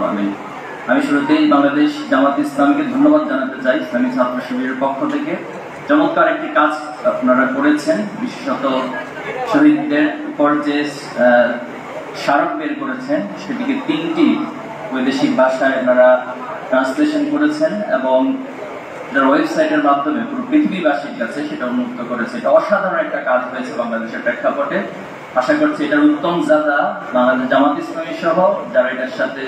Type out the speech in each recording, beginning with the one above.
আমি শুরুতেই বাংলাদেশ জামাত ইসলামীকে ধন্যবাদ জানাতে চাই। ইসলামী ছাত্র শিবিরের পক্ষ থেকে চমৎকার একটি কাজ আপনারা করেছেন, বিশেষত শহীদদের উপর যে স্মারক বের করেছেন সেটিকে 3টি বৈদেশিক ভাষায় আপনারা ট্রান্সলেশন করেছেন এবং ওয়েবসাইটের মাধ্যমে পুরো পৃথিবীবাসীর কাছে সেটা উন্মুক্ত করেছে। এটা অসাধারণ একটা কাজ হয়েছে বাংলাদেশের প্রেক্ষাপটে। আশা করছি এটার উত্তম যাত্রা বাংলাদেশ জামাত ইসলামী সহ যারা এটার সাথে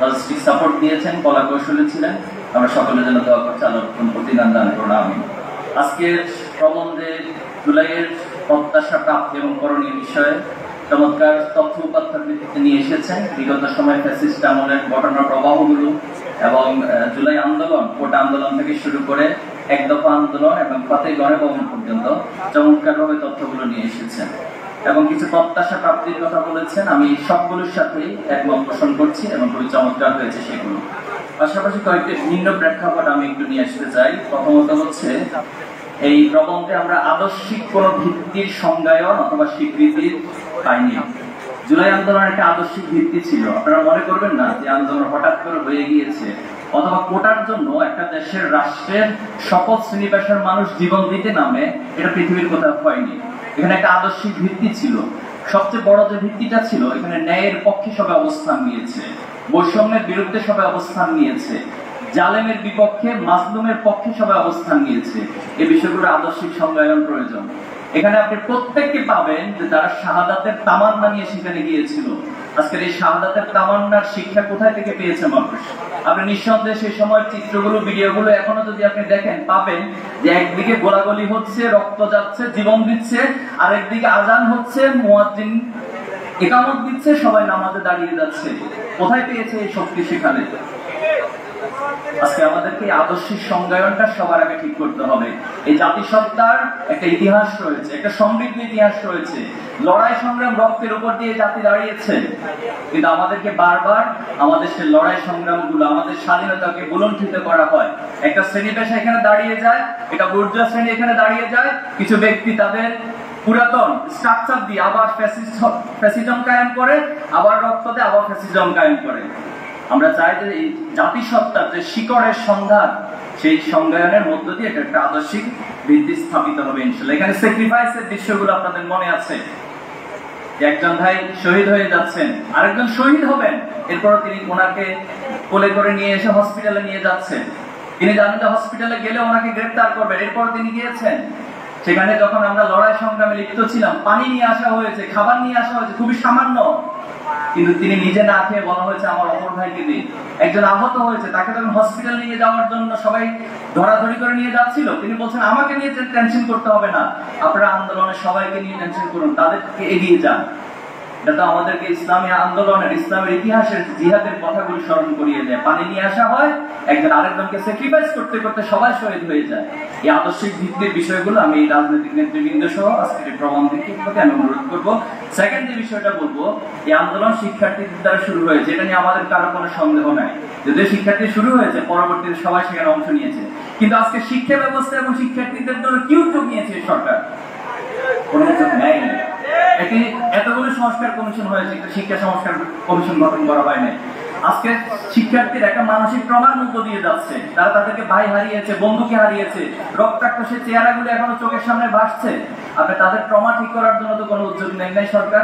লজিস্টিক সাপোর্ট দিয়েছেন, কলা কৌশলী ছিলেন, আমরা সকলের জন্য দোয়া করছি। আল্লাহর প্রতিদান দান করুন, আমিন। আজকের প্রবন্ধে জুলাইয়ের প্রত্যাশা প্রাপ্তি এবং করণীয় বিষয়ে চমৎকার তথ্য উপাত্তের ভিত্তিতে নিয়ে এসেছেন। বিগত সময় ফ্যাসিস্ট আমলের ঘটনার প্রবাহগুলো এবং জুলাই আন্দোলন, কোটা আন্দোলন থেকে শুরু করে এক দফা আন্দোলন এবং ফাতেহ গণভবন পর্যন্ত চমৎকারভাবে তথ্যগুলো নিয়ে এসেছেন এবং কিছু প্রত্যাশা প্রাপ্তির কথা বলেছেন। আমি সবগুলোর সাথেই একমত পোষণ করছি এবং খুবই চমৎকার হয়েছে সেগুলো। পাশাপাশি কয়েকটি ভিন্ন প্রেক্ষাপট আমি একটু নিয়ে আসতে চাই। প্রথমত হচ্ছে, এই প্রবন্ধে আমরা আদর্শিক কোন ভিত্তির সংজ্ঞায়ন অথবা স্বীকৃতির পাইনি। জুলাই আন্দোলনের একটা আদর্শিক ভিত্তি ছিল, আপনারা মনে করবেন না যে আন্দোলন হঠাৎ করে হয়ে গিয়েছে অথবা কোটার জন্য একটা দেশের রাষ্ট্রের সকল শ্রেণী পেশার মানুষ জীবন দিতে নামে, এটা পৃথিবীর কোথাও হয়নি। এখানে একটা আদর্শিক ভিত্তি ছিল। সবচেয়ে বড় যে ভিত্তিটা ছিল, এখানে ন্যায়ের পক্ষে সবাই অবস্থান নিয়েছে, বৈষম্যের বিরুদ্ধে সবাই অবস্থান নিয়েছে, জালেমের বিপক্ষে মাজলুমের পক্ষে সবাই অবস্থান নিয়েছে। এই বিষয়গুলো আদর্শিক সংজ্ঞায়ন প্রয়োজন। এখানে আপনি প্রত্যেককে পাবেন যে তারা শাহাদাতের তামান্না নিয়ে সেখানে গিয়েছিল। আজকের এই শাহাদাতের তামান্নার শিক্ষা কোথায় থেকে পেয়েছে মানুষ? আপনি নিঃসন্দেহে সেই সময় চিত্রগুলো, ভিডিওগুলো এখনো যদি আপনি দেখেন, পাবেন যে একদিকে গোলাগুলি হচ্ছে, রক্ত যাচ্ছে, জীবন দিচ্ছে, আর একদিকে আজান হচ্ছে, মুয়াজ্জিন ইকামত দিচ্ছে, সবাই নামাজে দাঁড়িয়ে যাচ্ছে। কোথায় পেয়েছে এই শক্তি? সেখানে। আজকে আমাদেরকে আদর্শিক সংজ্ঞায়নটা সবার আগে ঠিক করতে হবে। এই জাতিসত্তার একটা ইতিহাস রয়েছে, একটা সমৃদ্ধ ইতিহাস রয়েছে। লড়াই সংগ্রাম, রক্তের উপর দিয়ে জাতি দাঁড়িয়েছে, কিন্তু আমাদেরকে বারবার আমাদের সেই লড়াই সংগ্রামগুলো, আমাদের স্বাধীনতাকে বুলণ্ঠিত করা হয়। একটা শ্রেণী পেশা এখানে দাঁড়িয়ে যায়, এটা বুর্জোয়া শ্রেণী এখানে দাঁড়িয়ে যায়, কিছু ব্যক্তি তাদের পুরাতন স্ট্রাকচার দিয়ে আবার ফ্যাসিজম কায়েম করে, আবার রক্ত দিয়ে আবার ফ্যাসিজম কায়েম করে। আমরা চাই যে এই জাতিসত্তার যে শিকড়ের সন্ধান, সেই সংজ্ঞায়নের মধ্য দিয়ে একটা আদর্শিক ভিত্তি স্থাপিত হবে ইনশাআল্লাহ। এখানে স্যাক্রিফাইসের দৃশ্যগুলো আপনাদের মনে আছে। একজন ভাই শহীদ হয়ে যাচ্ছেন, আরেকজন শহীদ হবেন, এরপর তিনি ওনাকে কোলে করে নিয়ে এসে হসপিটালে নিয়ে যাচ্ছেন। তিনি জানেন যে হসপিটালে গেলে ওনাকে গ্রেফতার করবেন, এরপর তিনি গিয়েছেন। সেখানে যখন আমরা লড়াই সংগ্রামে লিপ্ত ছিলাম, পানি নিয়ে আসা হয়েছে, খাবার নিয়ে আসা হয়েছে, খুবই সামান্য, কিন্তু তিনি নিজে না খেয়ে বলা হয়েছে আমার অপর ভাইকে দিন। একজন আহত হয়েছে, তাকে যখন হসপিটাল নিয়ে যাওয়ার জন্য সবাই ধরাধরি করে নিয়ে যাচ্ছিল, তিনি বলছেন আমাকে নিয়ে টেনশন করতে হবে না, আপনারা আন্দোলনে সবাইকে নিয়ে টেনশন করুন, তাদেরকে এগিয়ে যান। এটা তো আমাদেরকে ইসলামী আন্দোলনের, ইসলামের ইতিহাসের জিহাদের কথাগুলো স্মরণ করিয়ে দেয়। পানি নিয়ে আসা হয়, একজন আরেকজনকে স্যাক্রিফাইস করতে করতে সবাই শহীদ হয়ে যায়। এই আদর্শিক ভিত্তির বিষয়গুলো আমি এই রাজনৈতিক নেতৃবৃন্দ সহ আজকের এই প্রবন্ধকে আমি অনুরোধ করবো। সেকেন্ড যে বিষয়টা বলবো, এই আন্দোলন শিক্ষার্থীদের দ্বারা শুরু হয়েছে, এটা নিয়ে আমাদের কারো কোনো সন্দেহ নাই। যদিও শিক্ষার্থী শুরু হয়েছে, পরবর্তীতে সবাই সেখানে অংশ নিয়েছে, কিন্তু আজকে শিক্ষা ব্যবস্থা এবং শিক্ষার্থীদের জন্য কি উদ্যোগ নিয়েছে সরকার? কোনো উদ্যোগ নেয়। এতগুলো সংস্কার কমিশন হয়েছে, শিক্ষা সংস্কার কমিশন গঠন করা হয় নাই। আজকে শিক্ষার্থীরা একটা মানসিক ট্রমার মধ্য দিয়ে যাচ্ছে। তারা তাদেরকে ভাই হারিয়েছে, বন্ধুকে হারিয়েছে, রক্তাক্ত সে চেহারাগুলো এখনো চোখের সামনে ভাসছে। আপনি তাদের ট্রমা ঠিক করার জন্য তো কোনো উদ্যোগ নেন নাই সরকার।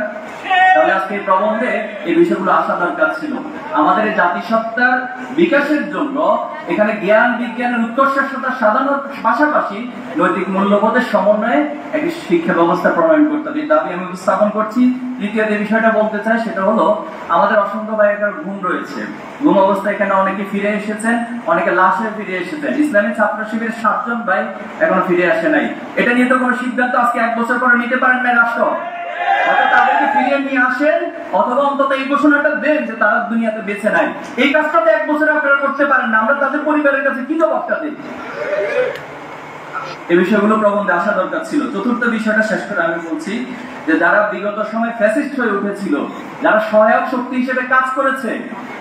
তাহলে আজকে এই প্রবন্ধে এই বিষয়গুলো আসা দরকার ছিল। আমাদের এই জাতিসত্তার বিকাশের জন্য এখানে জ্ঞান বিজ্ঞানের উৎকর্ষতা সাধনার পাশাপাশি নৈতিক মূল্যবোধের সমন্বয়ে একটি শিক্ষা ব্যবস্থা প্রণয়ন করতে হবে, দাবি আমি উপস্থাপন করছি। দ্বিতীয় যে বিষয়টা বলতে চাই সেটা হলো, আমাদের অসংখ্য ভাইয়ের ঘুম রয়েছে। ঘুম অবস্থায় এখানে অনেকে ফিরে এসেছেন, অনেকে লাশে ফিরে এসেছেন। ইসলামী ছাত্র শিবিরের 7 জন ভাই এখনো ফিরে আসে নাই। এটা নিয়ে তো কোনো সিদ্ধান্ত আজকে 1 বছর পরে নিতে পারেন না রাষ্ট্র। তাদেরকে ফিরিয়ে নিয়ে আসেন, অথবা অন্তত এই ঘোষণাটা দেন যে তারা দুনিয়াতে বেঁচে নাই। এই কাজটা 1 বছরে আপনারা করতে পারেন না, আমরা তাদের পরিবারের কাছে কি জবাবটা দিই? এই বিষয়গুলো প্রবন্ধে আসা দরকার ছিল। চতুর্থ বিষয়টা শেষ করে আমি বলছি যে যারা বিগত সময় ফ্যাসিস্ট হয়ে উঠেছিল, যারা সহায়ক শক্তি হিসেবে কাজ করেছে,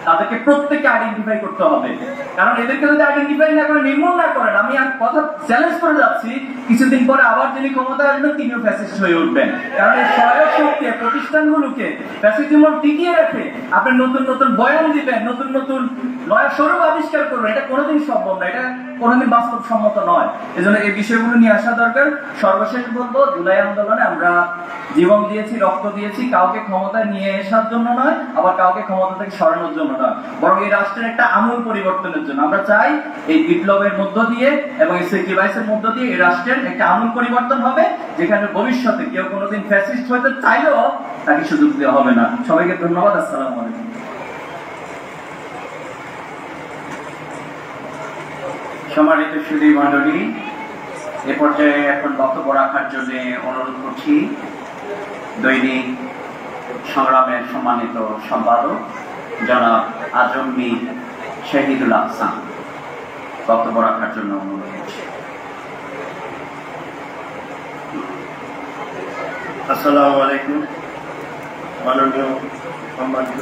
তাদেরকে প্রত্যেককে আইডেন্টিফাই করতে হবে। কারণ এদেরকে যদি আইডেন্টিফাই না করে, নির্মূল না করেন, আমি কথা চ্যালেঞ্জ করে যাচ্ছি, কিছুদিন পরে আবার যিনি ক্ষমতায় আসবেন তিনিও ফ্যাসিস্ট হয়ে উঠবেন। কারণ এই সহায়ক শক্তি প্রতিষ্ঠানগুলোকে ফ্যাসিজম টিকিয়ে রেখে আপনি নতুন নতুন বয়ান দিবেন, নতুন নতুন নয়া স্বরূপ আবিষ্কার করবেন, এটা কোনোদিন সম্ভব না, এটা কোনোদিন বাস্তবসম্মত নয়। এজন্য এই বিষয়গুলো নিয়ে আসা দরকার। সর্বশেষ বলবো, জুলাই আন্দোলনে আমরা জীবন দিয়েছি, রক্ত দিয়েছি, কাউকে ক্ষমতায় নিয়ে আসার জন্য নয়, আবার কাউকে ক্ষমতা থেকে সরানোর জন্য নয়, বরং এই রাষ্ট্রের একটা আমূল পরিবর্তনের জন্য। আমরা চাই এই বিপ্লবের মধ্য দিয়ে এবং এই স্যাক্রিফাইসের মধ্য দিয়ে এই রাষ্ট্রের একটা আমূল পরিবর্তন হবে, যেখানে ভবিষ্যতে কেউ কোনোদিন ফ্যাসিস্ট হতে চাইলেও তাকে সুযোগ দেওয়া হবে না। সবাইকে ধন্যবাদ। আসসালামু আলাইকুম। সম্মানিত সুধী মণ্ডলী, এ পর্যায়ে এখন বক্তব্য রাখার জন্য অনুরোধ করছি দৈনিক সংগ্রামের সম্মানিত সম্পাদক জনাব আজম মীর শহীদুল আহসান বক্তব্য রাখার জন্য অনুরোধ করছি। আসসালামু আলাইকুম। মাননীয় সম্মানিত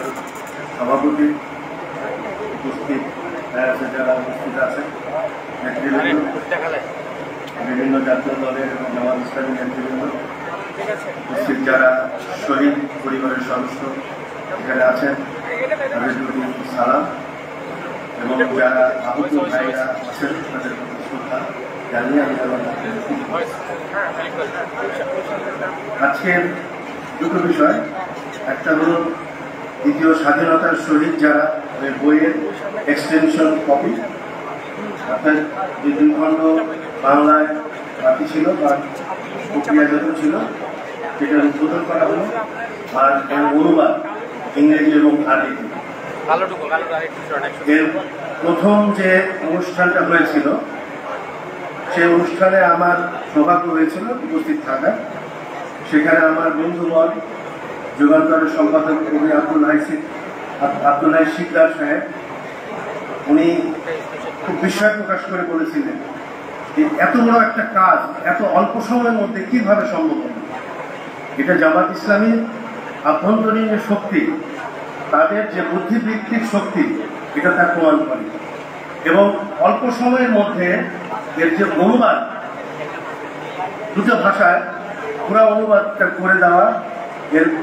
সভাপতি, উপস্থিত যারা উপস্থিত আছেন, বিভিন্ন জাতীয় দলের এবং জামাত ইসলামী নেতৃবৃন্দ, উপস্থিত যারা শহীদ পরিবারের সদস্য এখানে আছেন, তাদের প্রতি সালাম, এবং যারা আহত ভাইরা আছেন তাদের প্রতি শ্রদ্ধা জানিয়ে আমি আজকের দুটো বিষয়। একটা হলো দ্বিতীয় স্বাধীনতার শহীদ যারা, বইয়ের এক্সটেনশন কপি, অর্থাৎ যে 2 খণ্ড বাংলায় বাকি ছিল বা প্রক্রিয়াজাত ছিল, সেটা উদ্বোধন করা হলো, আর এর অনুবাদ ইংরেজি এবং আরবিতে। এর প্রথম যে অনুষ্ঠানটা হয়েছিল, সেই অনুষ্ঠানে আমার সৌভাগ্য হয়েছিল উপস্থিত থাকার। সেখানে আমার বন্ধুবর, যুগান্তরের সম্পাদক কবি আব্দুল্লাহ শিকদার সাহেব, উনি খুব বিস্ময় প্রকাশ করে বলেছিলেন যে এত বড় একটা কাজ এত অল্প সময়ের মধ্যে কিভাবে সম্ভব হবে। এটা জামাত ইসলামীর আভ্যন্তরীণ যে শক্তি, তাদের যে বুদ্ধিবৃত্তিক শক্তি, এটা তার প্রমাণ করে। এবং অল্প সময়ের মধ্যে এর যে অনুবাদ, দুটো ভাষায় পুরো অনুবাদটা করে দেওয়া,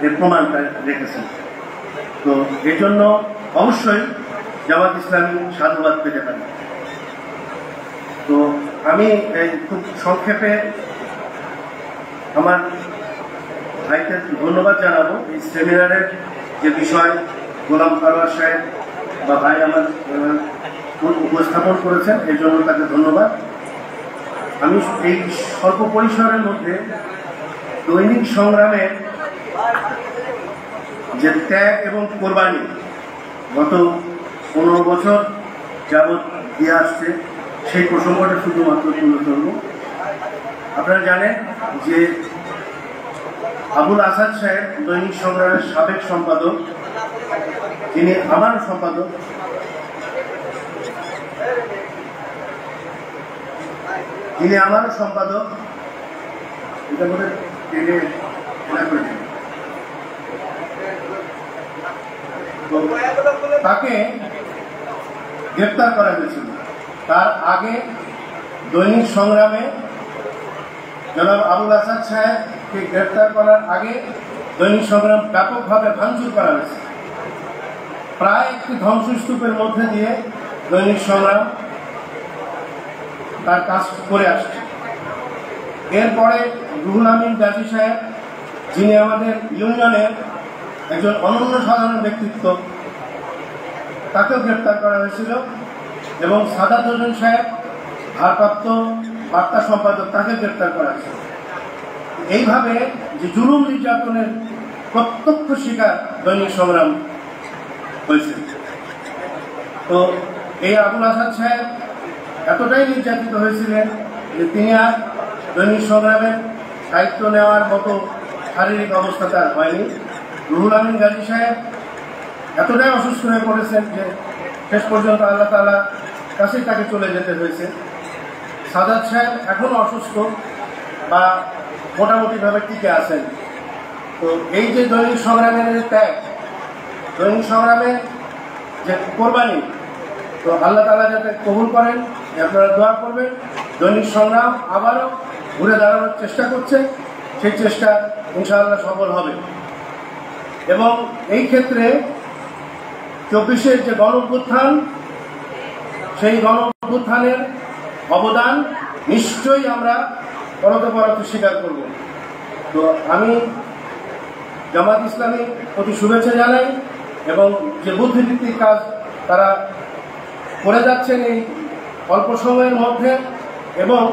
এর প্রমাণটা রেখেছেন। তো এর জন্য অবশ্যই জামাত ইসলামী সাধুবাদ পেতে পারে। তো আমি খুব সংক্ষেপে আমার ভাইকে ধন্যবাদ জানাবো। এই সেমিনারের যে বিষয় গোলাম ফারোয়ার সাহেব বা ভাই আমার উপস্থাপন করেছেন, এর জন্য তাকে ধন্যবাদ। আমি এই স্বল্প পরিসরের মধ্যে দৈনিক সংগ্রামের যে ত্যাগ এবং কোরবানি গত 15 বছর যাবৎ দিয়ে আসছে, সেই প্রসঙ্গটা শুধুমাত্র তুলে ধরব। আপনারা জানেন যে আবুল আসাদ সাহেব দৈনিক সংগ্রামের সাবেক সম্পাদক, তিনি আমার সম্পাদক। তিনি আমারও সম্পাদক। এটা বলে টেনে করেছেন। তাকে গ্রেপ্তার করা হয়েছিল। তার আগে দৈনিক সংগ্রামে জনাব আবুল আসাদ সাহেবকে গ্রেপ্তার করার আগে দৈনিক সংগ্রাম ব্যাপকভাবে ভাঙচুর করা হয়েছে। প্রায় একটি ধ্বংসস্তূপের মধ্যে দিয়ে দৈনিক সংগ্রাম তার কাজ করে আসছে। এরপরে রুহুল আমিন গাজী সাহেব, যিনি আমাদের ইউনিয়নের একজন অনন্য সাধারণ ব্যক্তিত্ব, তাকেও গ্রেপ্তার করা হয়েছিল। এবং সাদাত হোসেন সাহেব, ভারপ্রাপ্ত বার্তা সম্পাদক, তাকে গ্রেপ্তার করা হয়েছিল। এইভাবে যে জুলুম নির্যাতনের প্রত্যক্ষ শিকার দৈনিক সংগ্রাম হয়েছে। তো এই আবুল আসাদ সাহেব এতটাই নির্যাতিত হয়েছিলেন যে তিনি আর দৈনিক সংগ্রামের দায়িত্ব নেওয়ার মতো শারীরিক অবস্থা তার হয়নি। রুহুল আমিন গাজী সাহেব এতটাই অসুস্থ হয়ে পড়েছেন যে শেষ পর্যন্ত আল্লাহ তাআলা কাছেই তাকে চলে যেতে হয়েছে। সাদাত সাহেব এখনও অসুস্থ বা মোটামুটিভাবে টিকে আছেন। তো এই যে দৈনিক সংগ্রামের যে ত্যাগ, দৈনিক সংগ্রামের যে কোরবানি, তো আল্লাহ তাআলা যাতে কবুল করেন, আপনারা দোয়া করবেন। দৈনিক সংগ্রাম আবারও ঘুরে দাঁড়ানোর চেষ্টা করছে, সেই চেষ্টা ইনশাআল্লাহ সফল হবে। এবং এই ক্ষেত্রে 24-এর যে গণ-অভ্যুত্থান, সেই গণ-অভ্যুত্থানের অবদান নিশ্চয়ই আমরা পরতে স্বীকার করব। তো আমি জামাত ইসলামীর প্রতি শুভেচ্ছা জানাই এবং যে বুদ্ধিভিত্তিক কাজ তারা করে যাচ্ছেন এই অল্প সময়ের মধ্যে, এবং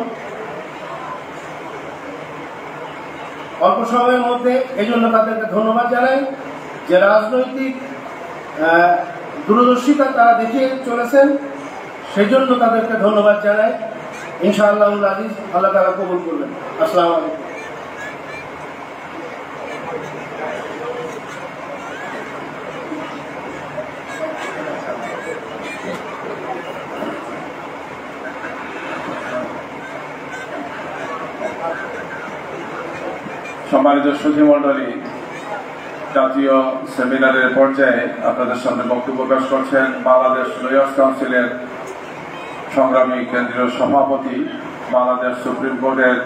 এই জন্য তাদেরকে ধন্যবাদ জানাই। যে রাজনৈতিক দূরদর্শিতা তারা দেখিয়ে চলেছেন, সেই জন্য তাদেরকে ধন্যবাদ জানাই। ইনশাআল্লাহুল আজিজ, আল্লাহ তাআলা কবুল করবেন। আসসালামু আলাইকুম। সম্মানিত সুধীমণ্ডলী, জাতীয় সেমিনারের পর্যায়ে আপনাদের সামনে বক্তব্য প্রকাশ করছেন বাংলাদেশ লয়ার্স কাউন্সিলের সংগ্রামী কেন্দ্রীয় সভাপতি, বাংলাদেশ সুপ্রিম কোর্টের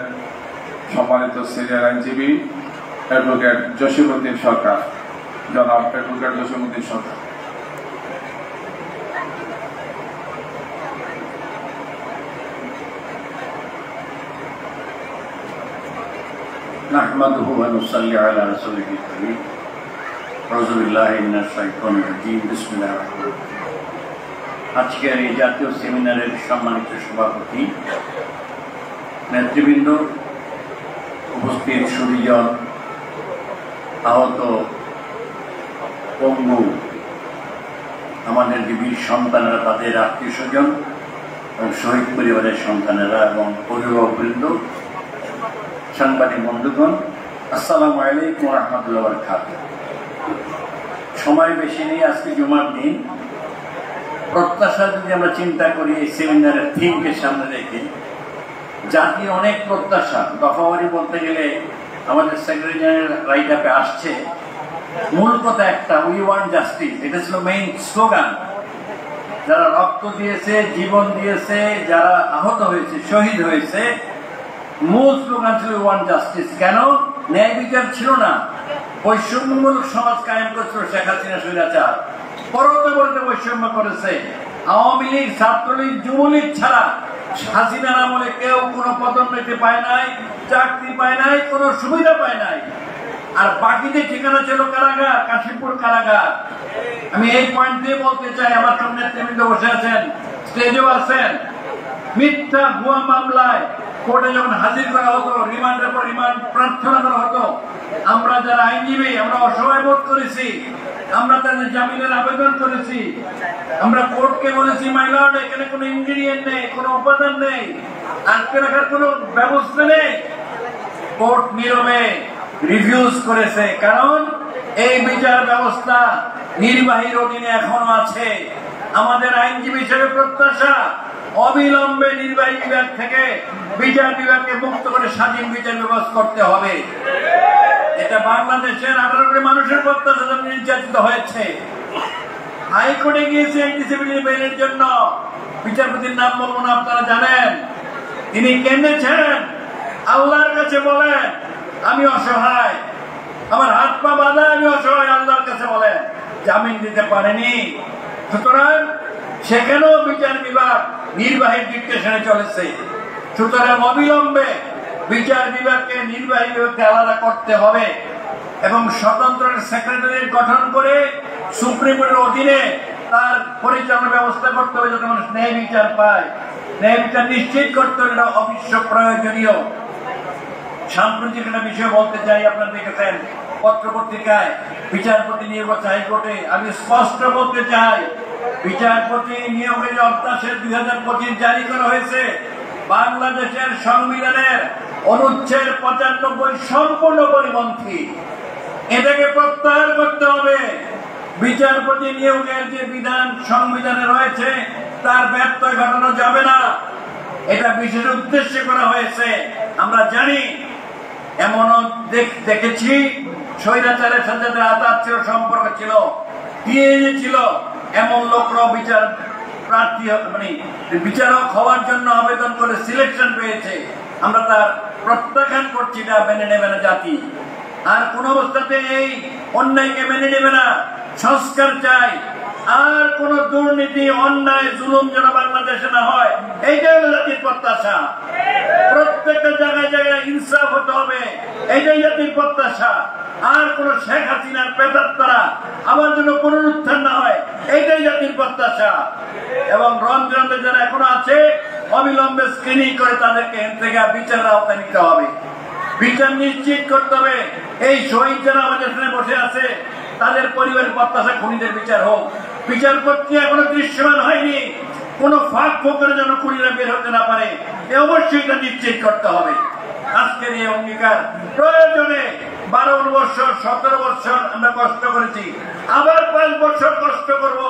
সম্মানিত সিনিয়র আইনজীবী অ্যাডভোকেট জসিমউদ্দিন সরকার, জনাব অ্যাডভোকেট জসিমউদ্দিন সরকার। نحمده ونصلي على رسوله الكريم أعوذ بالله من الشيطان الرجيم بسم الله الرحمن الرحيم। আজকের এই জাতীয় সেমিনারের সম্মানিত সভাপতি, নেতৃবৃন্দ, উপস্থিত সুধীজন, আহত পঙ্গু আমাদের যে বীর সন্তানেরা, তাদের আত্মীয় স্বজন এবং শহীদ পরিবারের সন্তানেরা এবং অভিভাবকবৃন্দ, সাংবাদিক বন্ধুগণ, আসসালামু আলাইকুম ওয়া রাহমাতুল্লাহি ওয়া বারাকাতুহু। সময় বেশি নেই, আজকে জুমার দিন। প্রত্যাশা যদি আমরা চিন্তা করি, এই সেমিনারের থিমকে সামনে রেখে জাতির অনেক প্রত্যাশা, দফাওয়ারি বলতে গেলে আমাদের সেক্রেটারি জেনারেল রাইট আপে আসছে। মূল কথা একটা, উই ওয়ান্ট জাস্টিস, এটা ছিল মেইন স্লোগান। যারা রক্ত দিয়েছে, জীবন দিয়েছে, যারা আহত হয়েছে, শহীদ হয়েছে, মূল স্লোগান ছিল ওয়ান জাস্টিস। কেন? ন্যায় বিচার ছিল না, বৈষম্যমূলক সমাজ কায়েম করেছিল শেখ হাসিনা স্বৈরাচার। পরতে বৈষম্য করেছে। আওয়ামী লীগ, ছাত্রলীগ, যুবলীগ ছাড়া হাসিনার আমলে কেউ কোনো পদোন্নতি পায় নাই, চাকরি পায় নাই, কোনো সুবিধা পায় নাই। আর বাকিদের ঠিকানা ছিল কারাগার, কাশিমপুর কারাগার। আমি এই পয়েন্ট দিয়ে বলতে চাই, আমার সামনে নেতৃবৃন্দ বসে আছেন, স্টেজেও আছেন, মিথ্যা ভুয়া মামলায় কোর্টে যখন হাজির করা হতো, রিমান্ডের পর রিমান্ড প্রার্থনা করা হতো, আমরা যারা আইনজীবী আমরা অসহায় বোধ করেছি, আমরা তাদের জামিনের আবেদন করেছি, আমরা কোর্টকে বলেছি মাই লর্ড, এখানে কোনো ইনগ্রিডিয়েন্ট নেই, কোনো উপাদান নেই, আটকে রাখার কোনো ব্যবস্থা নেই। কোর্ট নীরবে রিফিউজ করেছে, কারণ এই বিচার ব্যবস্থা নির্বাহীর অধীনে এখনো আছে। আমাদের আইনজীবী হিসেবে প্রত্যাশা, অবিলম্বে নির্বাহী বিভাগ থেকে বিচার বিভাগকে মুক্ত করে স্বাধীন বিচার ব্যবস্থা করতে হবে। এটা বাংলাদেশের 18 কোটি মানুষের প্রত্যাশা নির্যাতিত হয়েছে। হাইকোর্টে গিয়েছে এন্টিসিপিলিটি বেলের জন্য, বিচারপতির নাম বলবো না, আপনারা জানেন। তিনি কেঁদেছেন, আল্লাহর কাছে বলেন আমি অসহায়, আমার হাত পা বাঁধা, আমি অসহায়, আল্লাহর কাছে বলেন। জামিন দিতে পারেনি। সুতরাং সেখানেও বিচার বিভাগ নির্বাহীর ডিকটেশনে চলেছে। সুতরাং অবিলম্বে বিচার বিভাগকে নির্বাহী বিভাগকে আলাদা করতে হবে এবং স্বতন্ত্র সেক্রেটারিয়েট গঠন করে সুপ্রিম কোর্টের অধীনে তার পরিচালনা ব্যবস্থা করতে হবে, যাতে মানুষ ন্যায় বিচার পায়। ন্যায় বিচার নিশ্চিত করতে হবে, এটা অবশ্য প্রয়োজনীয়। সাম্প্রতিক একটা বিষয় বলতে চাই, আপনারা দেখেছেন পত্র পত্রিকায় বিচারপতি নিয়োগ হচ্ছে হাইকোর্টে। আমি স্পষ্ট বলতে চাই, বিচারপতি নিয়োগের অধ্যাদেশ 2025 জারি করা হয়েছে। বাংলাদেশের সংবিধানের অনুচ্ছেদ 95 সম্পূর্ণ পরিপন্থী। এটাকে প্রত্যাহার করতে হবে। বিচারপতি নিয়োগের যে বিধান সংবিধানে রয়েছে, তার ব্যত্যয় ঘটানো যাবে না। এটা বিশেষ উদ্দেশ্যে করা হয়েছে। আমরা জানি, এমনও দেখেছি স্বৈরাচারের সাথে যাদের আত্মীয় সম্পর্ক ছিল, টিএনএ ছিল, এমন লোকরাও বিচার প্রার্থী মানে বিচারক হওয়ার জন্য আবেদন করে সিলেকশন পেয়েছে। আমরা তার প্রত্যাখ্যান করছি, না মেনে নেবে না জাতি। আর কোন অবস্থাতে এই অন্যায়কে মেনে নেবে না, সংস্কার চাই। আর কোন দুর্নীতি, অন্যায়, জুলুম যেন বাংলাদেশে না হয়, এইটাই হলো জাতির প্রত্যাশা। প্রত্যেকটা জায়গায় জায়গায় ইনসাফ হতে হবে, এইটাই জাতির প্রত্যাশা। আর কোন শেখ হাসিনার প্রেতাত্মারা আবার যেন পুনরুত্থান না হয়, এইটাই জাতির প্রত্যাশা। এবং রমজানে যারা এখনো আছে, অবিলম্বে স্ক্রিনিং করে তাদেরকে এর থেকে বিচারের আওতায় নিতে হবে, বিচার নিশ্চিত করতে হবে। এই শহীদ যারা আমাদের এখানে বসে আছে, তাদের পরিবারের প্রত্যাশা খুনিদের বিচার হোক। বিচার প্রক্রিয়া এখনো দৃশ্যমান হয়নি, কোন ফাঁক ফোকরে যেন খুনিরা বের হতে না পারে, এ অবশ্যই এটা নিশ্চিত করতে হবে। আজকের এই অঙ্গীকার প্রয়োজনে 12 বছর 17 বছর আমরা কষ্ট করেছি, আবার 5 বছর কষ্ট করব,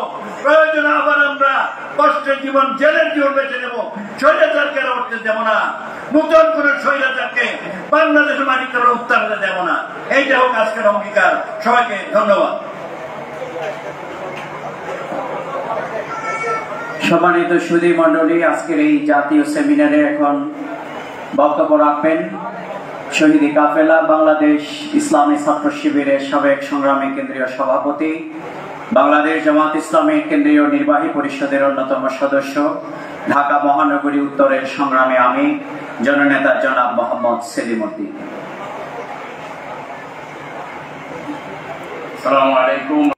প্রয়োজনে আবার আমরা কষ্টের জীবন, জেলের জীবন বেছে নেব। স্বৈরাচারকে উঠতে দেব না, নতুন করে স্বৈরাচারকে বাংলাদেশের মাটিতে উত্তারতে দেব না। এইটা হোক আজকের অঙ্গীকার। সবাইকে ধন্যবাদ। সম্মানিত সুধী মণ্ডলী, আজকের এই জাতীয় সেমিনারে এখন বক্তব্য রাখবেন শহীদি কাফেলা বাংলাদেশ ইসলামী ছাত্র শিবিরের সাবেক সংগ্রামী কেন্দ্রীয় সভাপতি, বাংলাদেশ জামাত ইসলামী কেন্দ্রীয় নির্বাহী পরিষদের অন্যতম সদস্য, ঢাকা মহানগরী উত্তরের সংগ্রামী আমির জননেতা জনাব মোহাম্মদ সেলিম উদ্দিন। আসসালামু আলাইকুম।